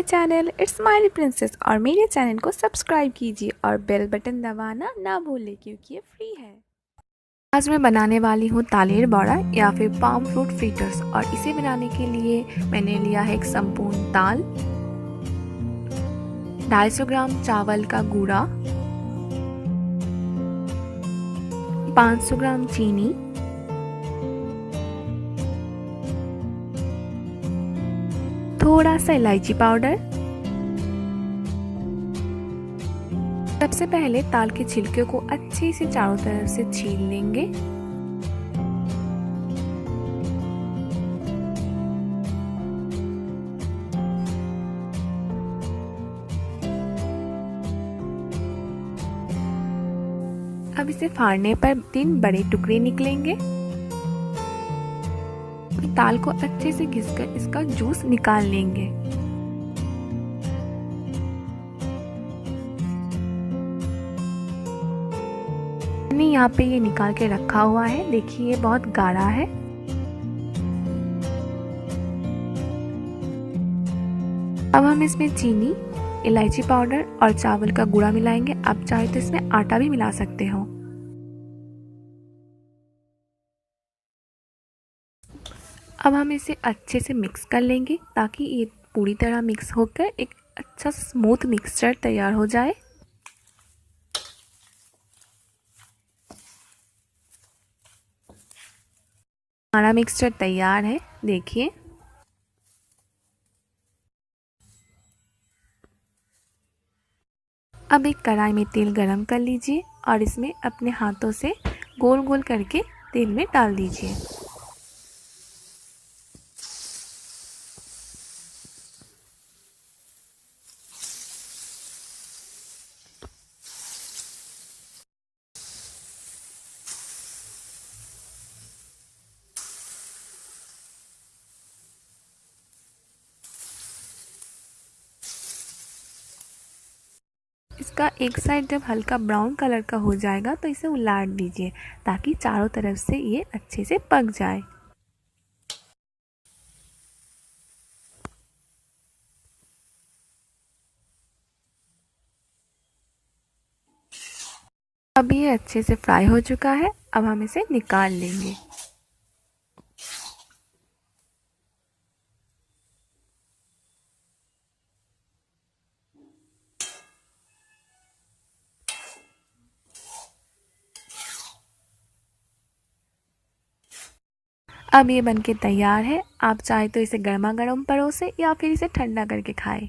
Channel it's smiley princess और मेरे channel को सब्सक्राइब कीजिए और बेल बटन दबाना ना भूलें क्योंकि ये फ्री है। आज मैं बनाने वाली हूँ तालेर बड़ा या फिर पाम फ्रूट फ्रीटर्स और इसे बनाने के लिए मैंने लिया है एक संपूर्ण दाल, 250 ग्राम चावल का गुड़ा, 500 ग्राम चीनी, थोड़ा सा इलायची पाउडर। सबसे पहले ताल के छिलके को अच्छे से चारों तरफ से छील लेंगे। अब इसे फाड़ने पर 3 बड़े टुकड़े निकलेंगे। ताल को अच्छे से घिसकर इसका जूस निकाल लेंगे। मैंने यहाँ पे ये निकाल के रखा हुआ है, देखिए ये बहुत गाढ़ा है। अब हम इसमें चीनी, इलायची पाउडर और चावल का गुड़ा मिलाएंगे। आप चाहे तो इसमें आटा भी मिला सकते हो। अब हम इसे अच्छे से मिक्स कर लेंगे ताकि ये पूरी तरह मिक्स होकर एक अच्छा स्मूथ मिक्सचर तैयार हो जाए। हमारा मिक्सचर तैयार है, देखिए। अब एक कढ़ाई में तेल गरम कर लीजिए और इसमें अपने हाथों से गोल गोल करके तेल में डाल दीजिए। इसका एक साइड जब हल्का ब्राउन कलर का हो जाएगा तो इसे उलाट दीजिए ताकि चारों तरफ से ये अच्छे से पक जाए। अब ये अच्छे से फ्राई हो चुका है, अब हम इसे निकाल लेंगे। अब ये बनके तैयार है। आप चाहे तो इसे गर्मा गर्म परोसे या फिर इसे ठंडा करके खाएं।